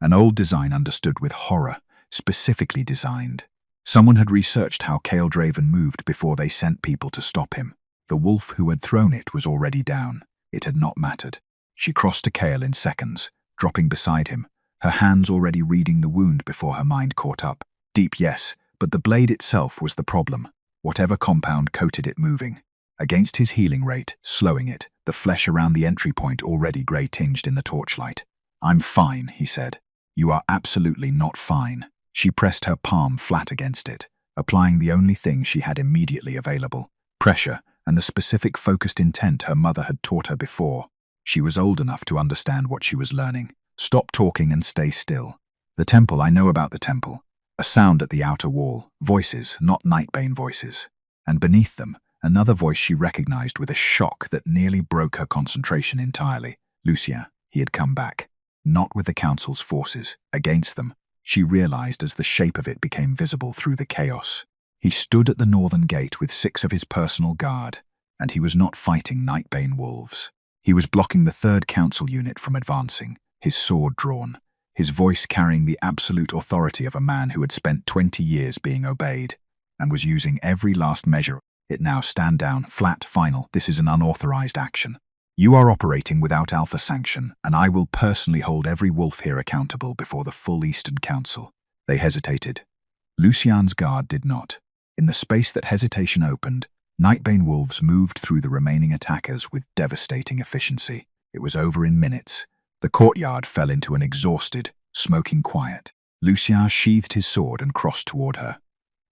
An old design understood with horror, specifically designed. Someone had researched how Kale Draven moved before they sent people to stop him. The wolf who had thrown it was already down. It had not mattered. She crossed to Kale in seconds, dropping beside him, her hands already reading the wound before her mind caught up. Deep, yes, but the blade itself was the problem. Whatever compound coated it moving. Against his healing rate, slowing it, the flesh around the entry point already grey-tinged in the torchlight. "I'm fine," he said. "You are absolutely not fine." She pressed her palm flat against it, applying the only thing she had immediately available. Pressure and the specific focused intent her mother had taught her before. She was old enough to understand what she was learning. Stop talking and stay still. The temple, I know about the temple. A sound at the outer wall, voices, not Nightbane voices. And beneath them, another voice she recognized with a shock that nearly broke her concentration entirely. Lucien, he had come back. Not with the council's forces, against them. She realized as the shape of it became visible through the chaos. He stood at the northern gate with 6 of his personal guard, and he was not fighting Nightbane wolves. He was blocking the 3rd council unit from advancing, his sword drawn, his voice carrying the absolute authority of a man who had spent 20 years being obeyed, and was using every last measure. It now stand down, flat, final. This is an unauthorized action. You are operating without alpha sanction, and I will personally hold every wolf here accountable before the full Eastern Council. They hesitated. Lucien's guard did not. In the space that hesitation opened, Nightbane wolves moved through the remaining attackers with devastating efficiency. It was over in minutes. The courtyard fell into an exhausted, smoking quiet. Lucien sheathed his sword and crossed toward her.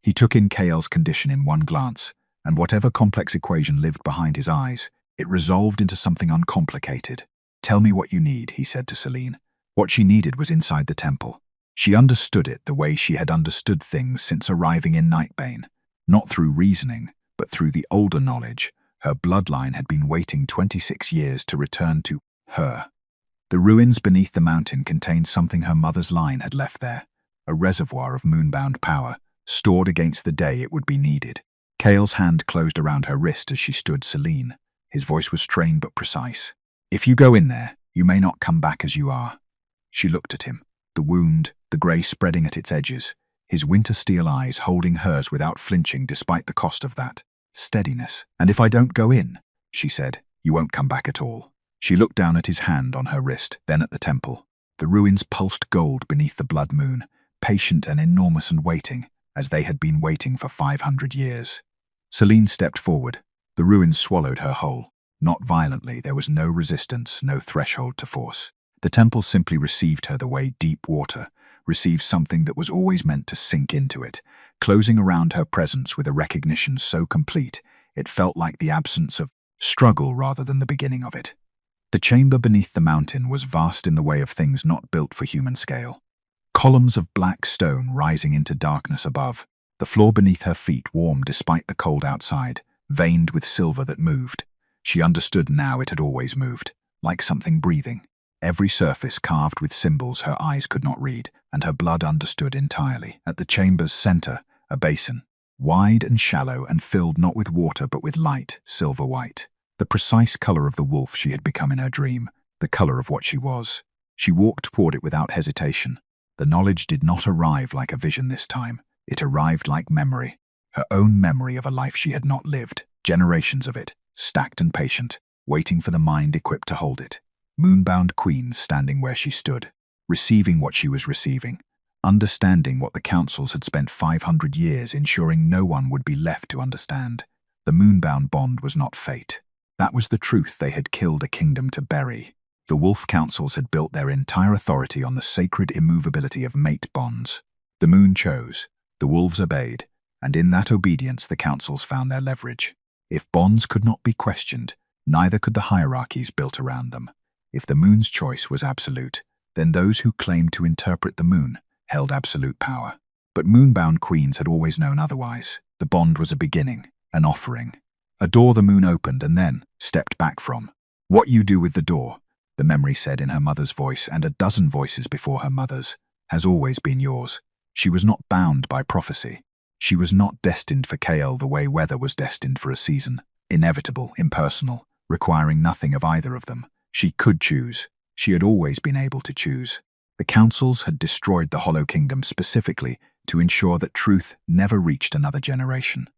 He took in Kale's condition in one glance, and whatever complex equation lived behind his eyes, it resolved into something uncomplicated. "Tell me what you need," he said to Celine. What she needed was inside the temple. She understood it the way she had understood things since arriving in Nightbane. Not through reasoning, but through the older knowledge. Her bloodline had been waiting 26 years to return to her. The ruins beneath the mountain contained something her mother's line had left there, a reservoir of moonbound power, stored against the day it would be needed. Kale's hand closed around her wrist as she stood Celine. His voice was strained but precise. "If you go in there, you may not come back as you are." She looked at him, the wound, the grey spreading at its edges, his winter steel eyes holding hers without flinching despite the cost of that. Steadiness. "And if I don't go in," she said, "you won't come back at all." She looked down at his hand on her wrist, then at the temple. The ruins pulsed gold beneath the blood moon, patient and enormous and waiting, as they had been waiting for 500 years. Celine stepped forward. The ruins swallowed her whole. Not violently, there was no resistance, no threshold to force. The temple simply received her the way deep water receives something that was always meant to sink into it, closing around her presence with a recognition so complete it felt like the absence of struggle rather than the beginning of it. The chamber beneath the mountain was vast in the way of things not built for human scale. Columns of black stone rising into darkness above, the floor beneath her feet warm despite the cold outside, veined with silver that moved. She understood now it had always moved, like something breathing. Every surface carved with symbols her eyes could not read, and her blood understood entirely. At the chamber's center, a basin, wide and shallow and filled not with water but with light, silver white. The precise color of the wolf she had become in her dream, the color of what she was. She walked toward it without hesitation. The knowledge did not arrive like a vision this time. It arrived like memory. her own memory of a life she had not lived, generations of it, stacked and patient, waiting for the mind equipped to hold it. Moonbound queen standing where she stood, receiving what she was receiving, understanding what the councils had spent 500 years ensuring no one would be left to understand. The moonbound bond was not fate. That was the truth they had killed a kingdom to bury. The wolf councils had built their entire authority on the sacred immovability of mate bonds. The moon chose, the wolves obeyed, and in that obedience the councils found their leverage. If bonds could not be questioned, neither could the hierarchies built around them. If the moon's choice was absolute, then those who claimed to interpret the moon held absolute power. But moonbound queens had always known otherwise. The bond was a beginning, an offering. A door the moon opened and then stepped back from. What you do with the door, the memory said in her mother's voice and a dozen voices before her mother's, has always been yours. She was not bound by prophecy. She was not destined for Kale the way weather was destined for a season. Inevitable, impersonal, requiring nothing of either of them. She could choose. She had always been able to choose. The councils had destroyed the Hollow Kingdom specifically to ensure that truth never reached another generation.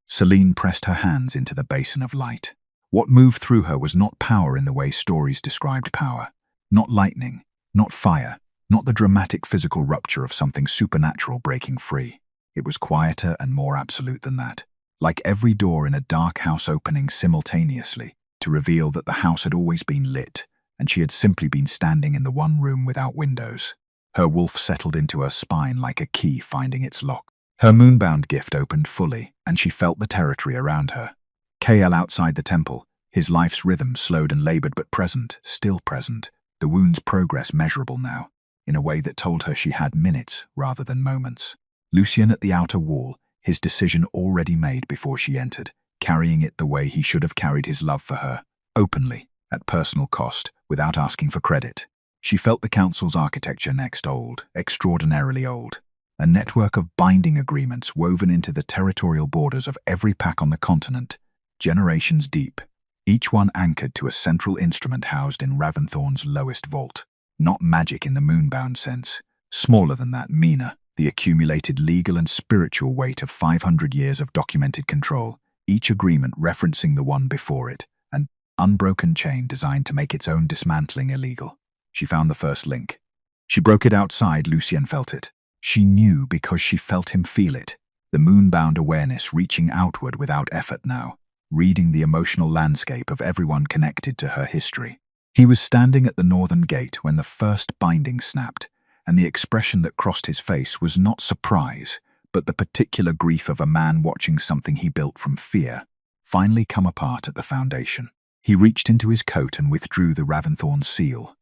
Celine pressed her hands into the basin of light. What moved through her was not power in the way stories described power. Not lightning, not fire, not the dramatic physical rupture of something supernatural breaking free. It was quieter and more absolute than that. Like every door in a dark house opening simultaneously to reveal that the house had always been lit, and she had simply been standing in the one room without windows. Her wolf settled into her spine like a key finding its lock. Her moonbound gift opened fully, and she felt the territory around her. Kael outside the temple, his life's rhythm slowed and labored but present, still present, the wound's progress measurable now, in a way that told her she had minutes rather than moments. Lucien at the outer wall, his decision already made before she entered, carrying it the way he should have carried his love for her, openly, at personal cost, without asking for credit. She felt the council's architecture next old, extraordinarily old. A network of binding agreements woven into the territorial borders of every pack on the continent, generations deep, each one anchored to a central instrument housed in Ravensthorn's lowest vault. Not magic in the moonbound sense, smaller than that, meaner, the accumulated legal and spiritual weight of 500 years of documented control, each agreement referencing the one before it, an unbroken chain designed to make its own dismantling illegal. She found the first link. She broke it outside. Lucien felt it. She knew because she felt him feel it, the moonbound awareness reaching outward without effort now, reading the emotional landscape of everyone connected to her history. He was standing at the northern gate when the first binding snapped, and the expression that crossed his face was not surprise, but the particular grief of a man watching something he built from fear finally come apart at the foundation. He reached into his coat and withdrew the Ravensthorn seal,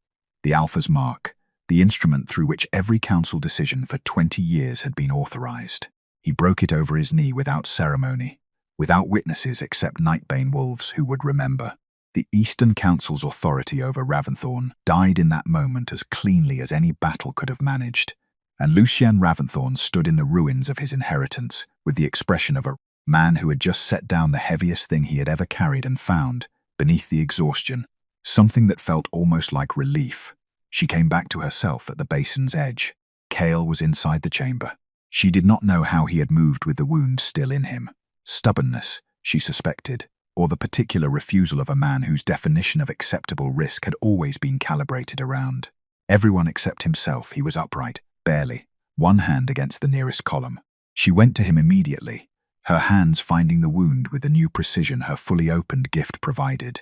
the Alpha's mark, the instrument through which every council decision for 20 years had been authorized. He broke it over his knee without ceremony, without witnesses except Nightbane wolves who would remember. The Eastern Council's authority over Ravensthorn died in that moment as cleanly as any battle could have managed, and Lucien Ravensthorn stood in the ruins of his inheritance with the expression of a man who had just set down the heaviest thing he had ever carried and found, beneath the exhaustion, something that felt almost like relief. She came back to herself at the basin's edge. Kael was inside the chamber. She did not know how he had moved with the wound still in him. Stubbornness, she suspected, or the particular refusal of a man whose definition of acceptable risk had always been calibrated around. Everyone except himself, he was upright, barely, one hand against the nearest column. She went to him immediately, her hands finding the wound with the new precision her fully opened gift provided.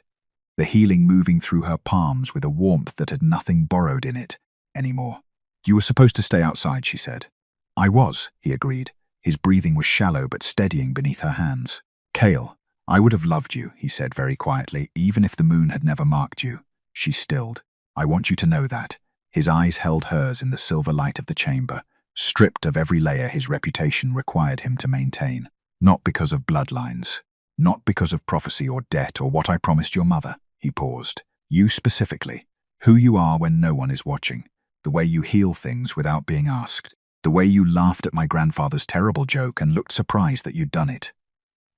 The healing moving through her palms with a warmth that had nothing borrowed in it anymore. "You were supposed to stay outside," she said. "I was," he agreed. His breathing was shallow but steadying beneath her hands. "Kael, I would have loved you," he said very quietly, "even if the moon had never marked you." She stilled. "I want you to know that." His eyes held hers in the silver light of the chamber, stripped of every layer his reputation required him to maintain. "Not because of bloodlines. Not because of prophecy or debt or what I promised your mother." He paused. "You specifically. Who you are when no one is watching. The way you heal things without being asked. The way you laughed at my grandfather's terrible joke and looked surprised that you'd done it."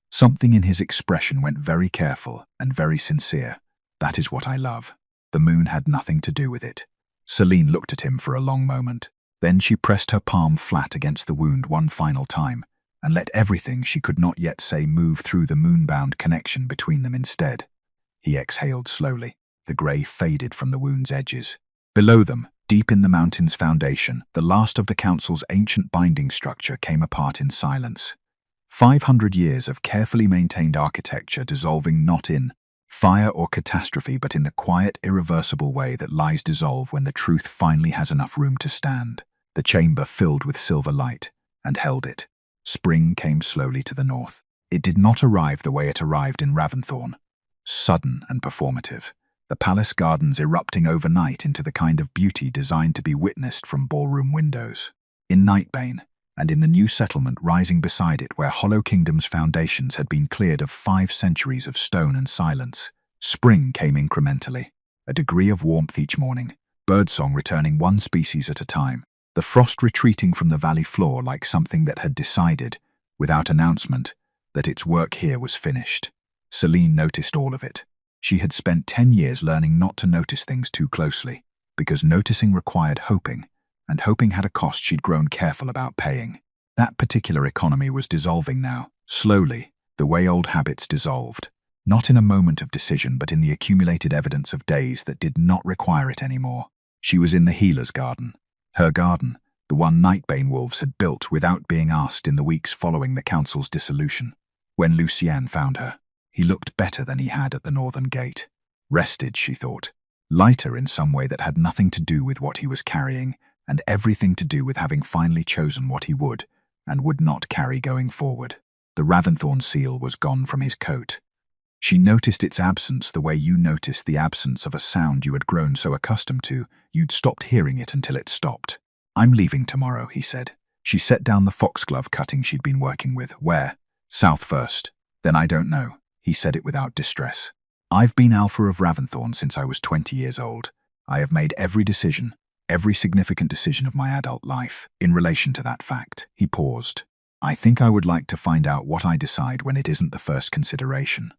Something in his expression went very careful and very sincere. "That is what I love." The moon had nothing to do with it. Celine looked at him for a long moment. Then she pressed her palm flat against the wound one final time, and let everything she could not yet say move through the moonbound connection between them instead. He exhaled slowly. The grey faded from the wound's edges. Below them, deep in the mountain's foundation, the last of the council's ancient binding structure came apart in silence. 500 years of carefully maintained architecture dissolving not in fire or catastrophe, but in the quiet, irreversible way that lies dissolve when the truth finally has enough room to stand. The chamber filled with silver light, and held it. Spring came slowly to the north. It did not arrive the way it arrived in Ravensthorn. Sudden and performative. The palace gardens erupting overnight into the kind of beauty designed to be witnessed from ballroom windows. In Nightbane, and in the new settlement rising beside it where Hollow Kingdom's foundations had been cleared of 5 centuries of stone and silence, spring came incrementally, a degree of warmth each morning, birdsong returning one species at a time, the frost retreating from the valley floor like something that had decided, without announcement, that its work here was finished. Celine noticed all of it. She had spent 10 years learning not to notice things too closely, because noticing required hoping, and hoping had a cost she'd grown careful about paying. That particular economy was dissolving now, slowly, the way old habits dissolved, not in a moment of decision but in the accumulated evidence of days that did not require it anymore. She was in the healer's garden. Her garden, the one Nightbane wolves had built without being asked in the weeks following the council's dissolution. When Lucien found her, he looked better than he had at the northern gate. Rested, she thought. Lighter in some way that had nothing to do with what he was carrying, and everything to do with having finally chosen what he would, and would not carry going forward. The Ravensthorn seal was gone from his coat. She noticed its absence the way you noticed the absence of a sound you had grown so accustomed to, you'd stopped hearing it until it stopped. "I'm leaving tomorrow," he said. She set down the foxglove cutting she'd been working with. "Where?" "South first." "Then I don't know." He said it without distress. "I've been Alpha of Ravensthorn since I was 20 years old. I have made every decision, every significant decision of my adult life. In relation to that fact," he paused, "I think I would like to find out what I decide when it isn't the first consideration."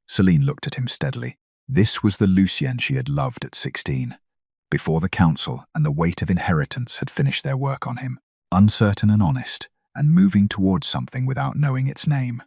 Celine looked at him steadily. This was the Lucien she had loved at 16, before the council and the weight of inheritance had finished their work on him, uncertain and honest, and moving towards something without knowing its name.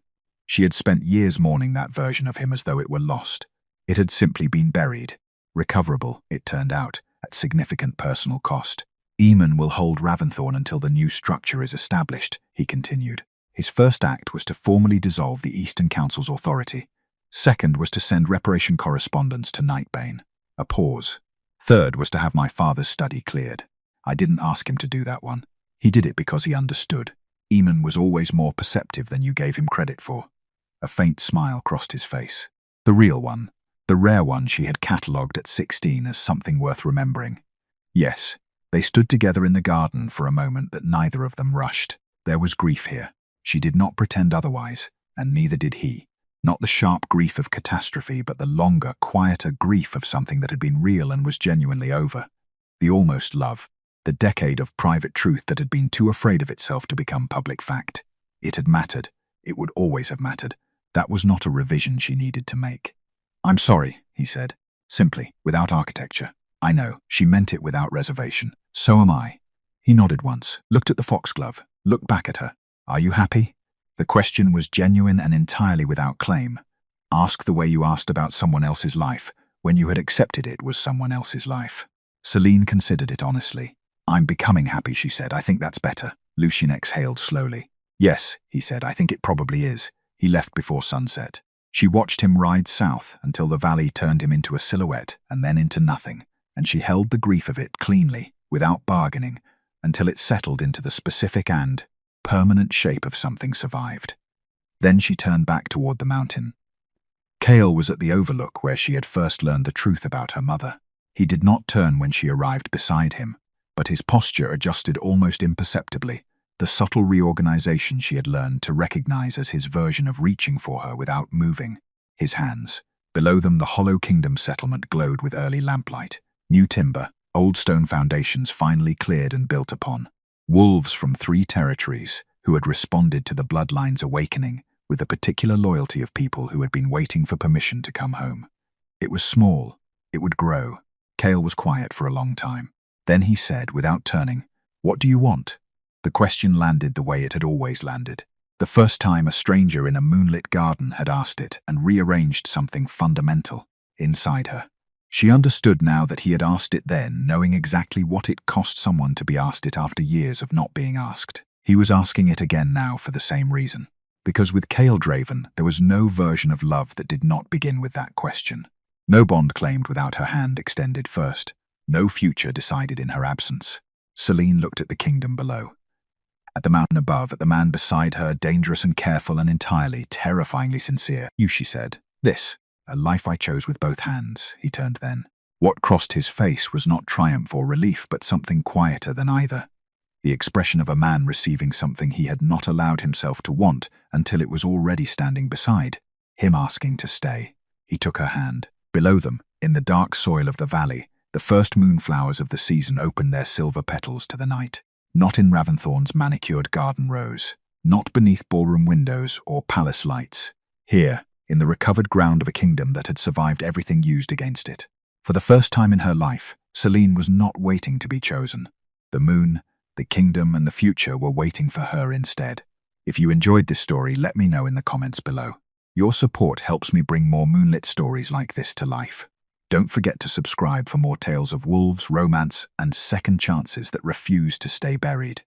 She had spent years mourning that version of him as though it were lost. It had simply been buried. Recoverable, it turned out, at significant personal cost. "Eamon will hold Ravensthorn until the new structure is established," he continued. His first act was to formally dissolve the Eastern Council's authority. Second was to send reparation correspondence to Nightbane. A pause. Third was to have my father's study cleared. I didn't ask him to do that one. He did it because he understood. Eamon was always more perceptive than you gave him credit for. A faint smile crossed his face. The real one, the rare one she had catalogued at 16 as something worth remembering. Yes, they stood together in the garden for a moment that neither of them rushed. There was grief here. She did not pretend otherwise, and neither did he. Not the sharp grief of catastrophe, but the longer, quieter grief of something that had been real and was genuinely over. The almost love, the decade of private truth that had been too afraid of itself to become public fact. It had mattered. It would always have mattered. That was not a revision she needed to make. "I'm sorry," he said, simply, without architecture. "I know." She meant it without reservation. "So am I." He nodded once, looked at the foxglove, looked back at her. "Are you happy?" The question was genuine and entirely without claim. Ask the way you asked about someone else's life, when you had accepted it was someone else's life. Celine considered it honestly. "I'm becoming happy," she said. "I think that's better." Lucien exhaled slowly. "Yes," he said, "I think it probably is." He left before sunset. She watched him ride south until the valley turned him into a silhouette and then into nothing, and she held the grief of it cleanly, without bargaining, until it settled into the specific and permanent shape of something survived. Then she turned back toward the mountain. Cale was at the overlook where she had first learned the truth about her mother. He did not turn when she arrived beside him, but his posture adjusted almost imperceptibly, the subtle reorganization she had learned to recognize as his version of reaching for her without moving. His hands. Below them the Hollow Kingdom settlement glowed with early lamplight. New timber, old stone foundations finally cleared and built upon. Wolves from 3 territories who had responded to the Bloodline's awakening with the particular loyalty of people who had been waiting for permission to come home. It was small. It would grow. Cale was quiet for a long time. Then he said, without turning, "What do you want?" The question landed the way it had always landed. The first time a stranger in a moonlit garden had asked it and rearranged something fundamental inside her. She understood now that he had asked it then, knowing exactly what it cost someone to be asked it after years of not being asked. He was asking it again now for the same reason. Because with Kale Draven, there was no version of love that did not begin with that question. No bond claimed without her hand extended first. No future decided in her absence. Celine looked at the kingdom below. At the mountain above, at the man beside her, dangerous and careful and entirely, terrifyingly sincere. "You," she said. "This. A life I chose with both hands," he turned then. What crossed his face was not triumph or relief, but something quieter than either. The expression of a man receiving something he had not allowed himself to want until it was already standing beside him, asking to stay. He took her hand. Below them, in the dark soil of the valley, the first moonflowers of the season opened their silver petals to the night. Not in Ravensthorn's manicured garden rose, not beneath ballroom windows or palace lights. Here, in the recovered ground of a kingdom that had survived everything used against it. For the first time in her life, Celine was not waiting to be chosen. The moon, the kingdom, and the future were waiting for her instead. If you enjoyed this story, let me know in the comments below. Your support helps me bring more moonlit stories like this to life. Don't forget to subscribe for more tales of wolves, romance, and second chances that refuse to stay buried.